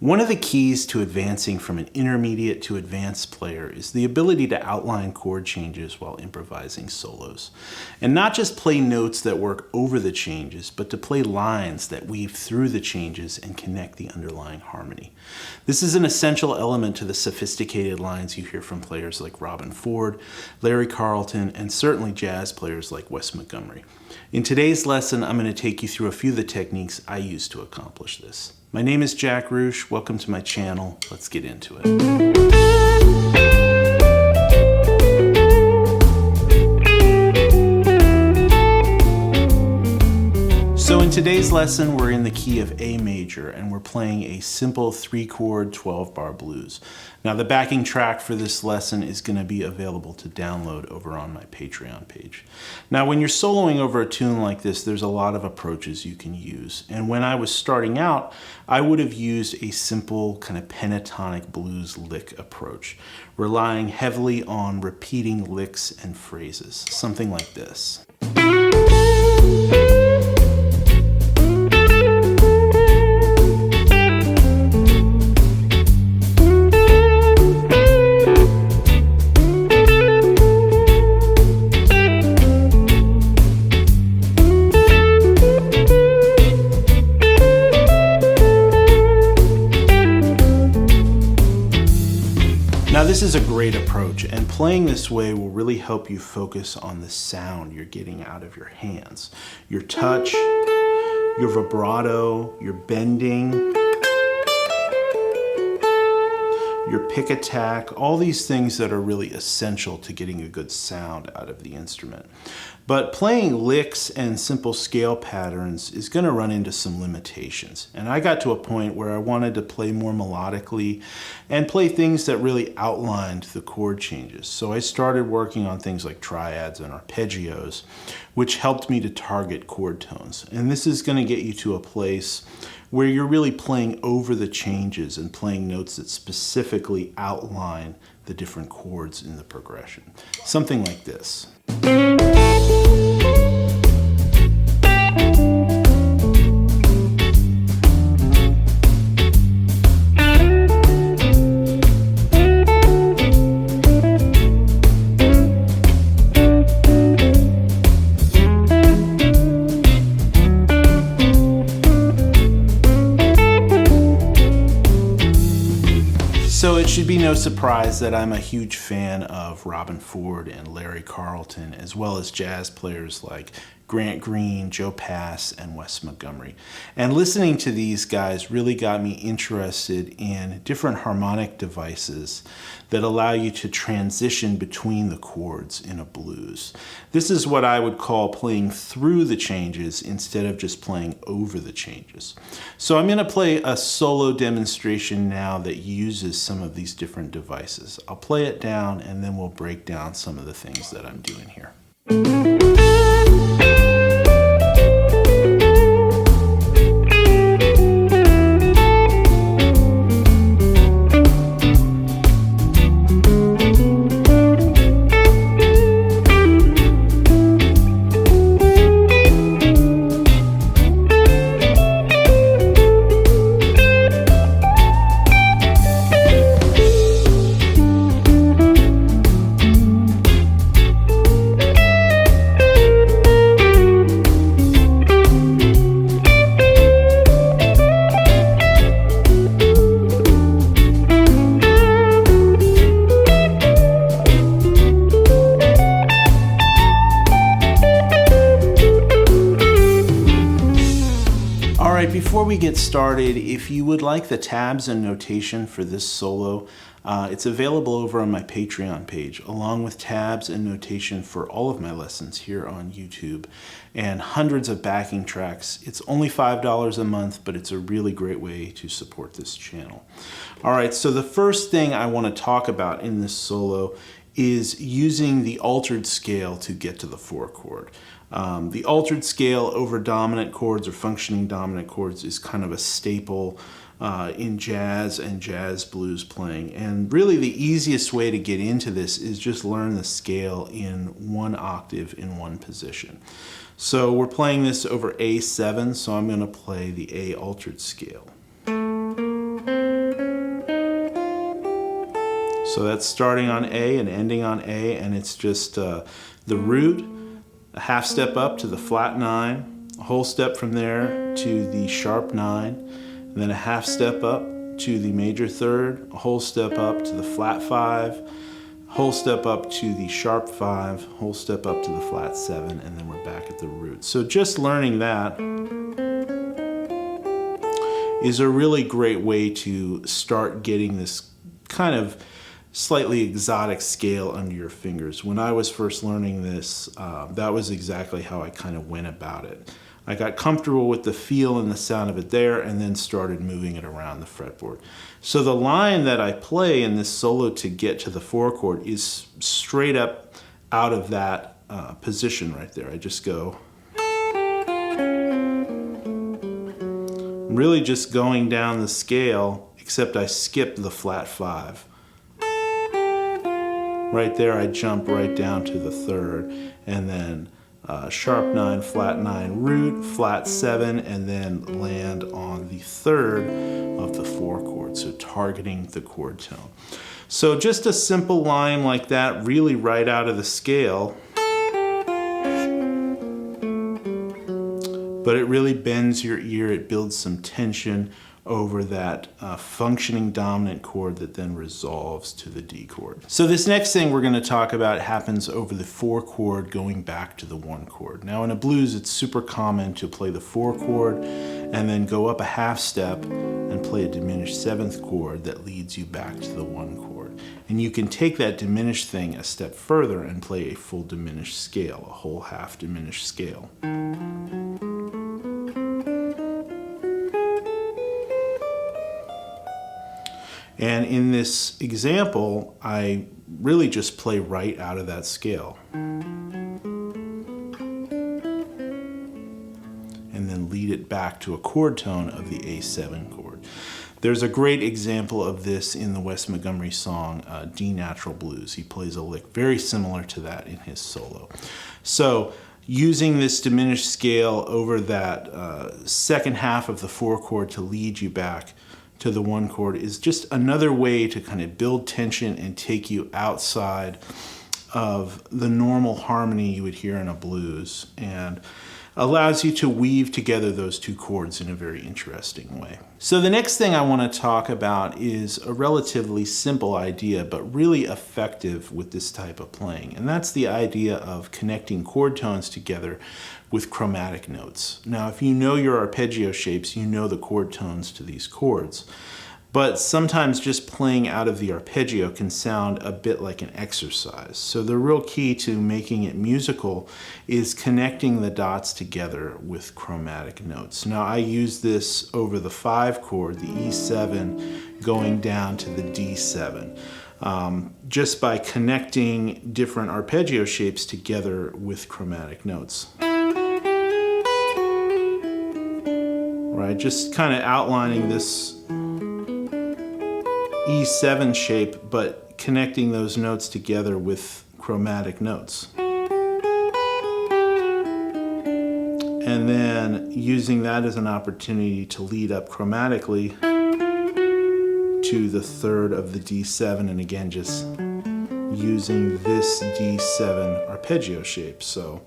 One of the keys to advancing from an intermediate to advanced player is the ability to outline chord changes while improvising solos. And not just play notes that work over the changes, but to play lines that weave through the changes and connect the underlying harmony. This is an essential element to the sophisticated lines you hear from players like Robben, Larry Carlton, and certainly jazz players like Wes Montgomery. In today's lesson, I'm going to take you through a few of the techniques I use to accomplish this. My name is Jack Ruch. Welcome to my channel. Let's get into it. So in today's lesson, we're in the key of A major, and we're playing a simple 3-chord 12-bar blues. Now the backing track for this lesson is going to be available to download over on my Patreon page. Now when you're soloing over a tune like this, there's a lot of approaches you can use. And when I was starting out, I would have used a simple kind of pentatonic blues lick approach, relying heavily on repeating licks and phrases, something like this. Now this is a great approach, and playing this way will really help you focus on the sound you're getting out of your hands. Your touch, your vibrato, your bending, your pick attack, all these things that are really essential to getting a good sound out of the instrument. But playing licks and simple scale patterns is going to run into some limitations. And I got to a point where I wanted to play more melodically and play things that really outlined the chord changes. So I started working on things like triads and arpeggios, which helped me to target chord tones. And this is going to get you to a place where you're really playing over the changes and playing notes that specifically outline the different chords in the progression. Something like this. So it should be no surprise that I'm a huge fan of Robben and Larry Carlton, as well as jazz players like Grant Green, Joe Pass, and Wes Montgomery. And listening to these guys really got me interested in different harmonic devices that allow you to transition between the chords in a blues. This is what I would call playing through the changes instead of just playing over the changes. So I'm going to play a solo demonstration now that uses some of these different devices. I'll play it down and then we'll break down some of the things that I'm doing here. Before we get started, if you would like the tabs and notation for this solo, it's available over on my Patreon page, along with tabs and notation for all of my lessons here on YouTube, and hundreds of backing tracks. It's only $5 a month, but it's a really great way to support this channel. All right, so the first thing I want to talk about in this solo is using the altered scale to get to the 4-chord. The altered scale over dominant chords or functioning dominant chords is kind of a staple in jazz and jazz blues playing. And really the easiest way to get into this is just learn the scale in 1 octave in 1 position. So we're playing this over A7, so I'm going to play the A altered scale. So that's starting on A and ending on A, and it's just the root, a half step up to the flat 9, a whole step from there to the sharp 9, and then a half step up to the major third, a whole step up to the flat 5, whole step up to the sharp 5, whole step up to the flat 7, and then we're back at the root. So just learning that is a really great way to start getting this kind of slightly exotic scale under your fingers. When I was first learning this, that was exactly how I kind of went about it. I got comfortable with the feel and the sound of it there, and then started moving it around the fretboard. So the line that I play in this solo to get to the 4 chord is straight up out of that position right there. I just go, really just going down the scale, except I skip the flat 5. Right there I jump right down to the 3rd, and then sharp 9, flat 9, root, flat 7, and then land on the 3rd of the 4 chord, so targeting the chord tone. So just a simple line like that, really right out of the scale, but it really bends your ear, it builds some tension over that functioning dominant chord that then resolves to the D chord. So this next thing we're going to talk about happens over the 4 chord going back to the 1 chord. Now in a blues it's super common to play the 4 chord and then go up a half step and play a diminished 7th chord that leads you back to the 1 chord. And you can take that diminished thing a step further and play a full diminished scale, a whole half diminished scale. And in this example, I really just play right out of that scale. And then lead it back to a chord tone of the A7 chord. There's a great example of this in the Wes Montgomery song, D Natural Blues. He plays a lick very similar to that in his solo. So using this diminished scale over that second half of the 4 chord to lead you back to the 1 chord is just another way to kind of build tension and take you outside of the normal harmony you would hear in a blues, and allows you to weave together those 2 chords in a very interesting way. So the next thing I want to talk about is a relatively simple idea, but really effective with this type of playing, and that's the idea of connecting chord tones together with chromatic notes. Now, if you know your arpeggio shapes, you know the chord tones to these chords. But sometimes just playing out of the arpeggio can sound a bit like an exercise. So the real key to making it musical is connecting the dots together with chromatic notes. Now I use this over the 5 chord, the E7, going down to the D7. Just by connecting different arpeggio shapes together with chromatic notes. Right, just kind of outlining this E7 shape, but connecting those notes together with chromatic notes. And then using that as an opportunity to lead up chromatically to the 3rd of the D7, and again just using this D7 arpeggio shape. So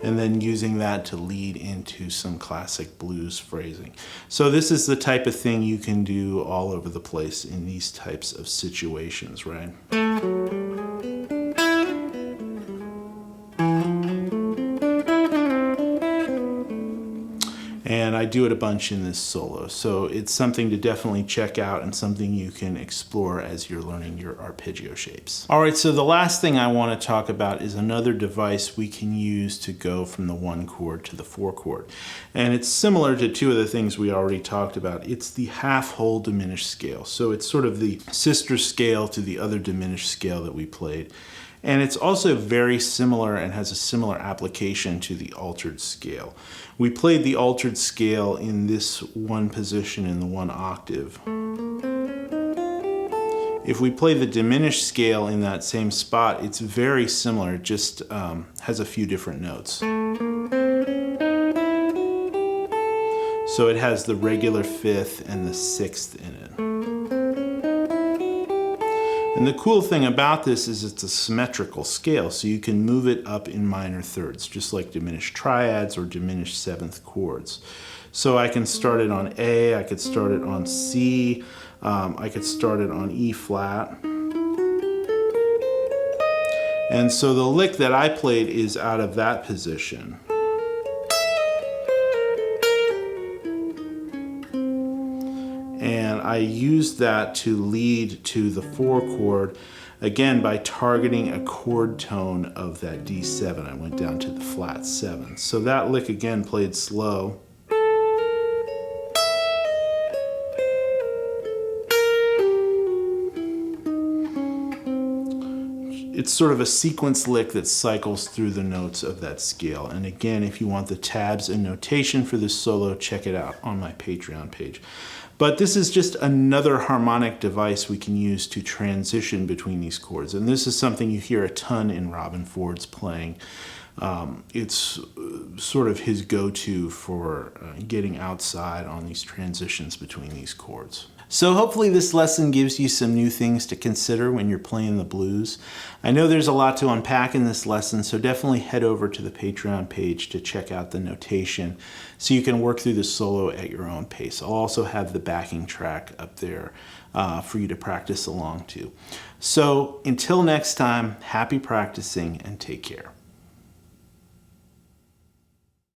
and then using that to lead into some classic blues phrasing. So this is the type of thing you can do all over the place in these types of situations, right? And I do it a bunch in this solo, so it's something to definitely check out and something you can explore as you're learning your arpeggio shapes. All right, so the last thing I want to talk about is another device we can use to go from the 1 chord to the 4 chord. And it's similar to 2 of the things we already talked about. It's the half-whole diminished scale. So it's sort of the sister scale to the other diminished scale that we played. And it's also very similar and has a similar application to the altered scale. We played the altered scale in this one position in the 1 octave. If we play the diminished scale in that same spot, it's very similar, it just has a few different notes. So So it has the regular fifth and the sixth in it. And the cool thing about this is it's a symmetrical scale, so you can move it up in minor thirds, just like diminished triads or diminished seventh chords. So I can start it on A, I could start it on C, I could start it on E flat. And so the lick that I played is out of that position. And I used that to lead to the 4 chord, again by targeting a chord tone of that D7. I went down to the flat 7. So that lick again played slow. It's sort of a sequence lick that cycles through the notes of that scale. And again, if you want the tabs and notation for this solo, check it out on my Patreon page. But this is just another harmonic device we can use to transition between these chords. And this is something you hear a ton in Robben Ford's playing. It's sort of his go-to for getting outside on these transitions between these chords. So hopefully this lesson gives you some new things to consider when you're playing the blues. I know there's a lot to unpack in this lesson, so definitely head over to the Patreon page to check out the notation so you can work through the solo at your own pace. I'll also have the backing track up there for you to practice along to. So until next time, happy practicing and take care.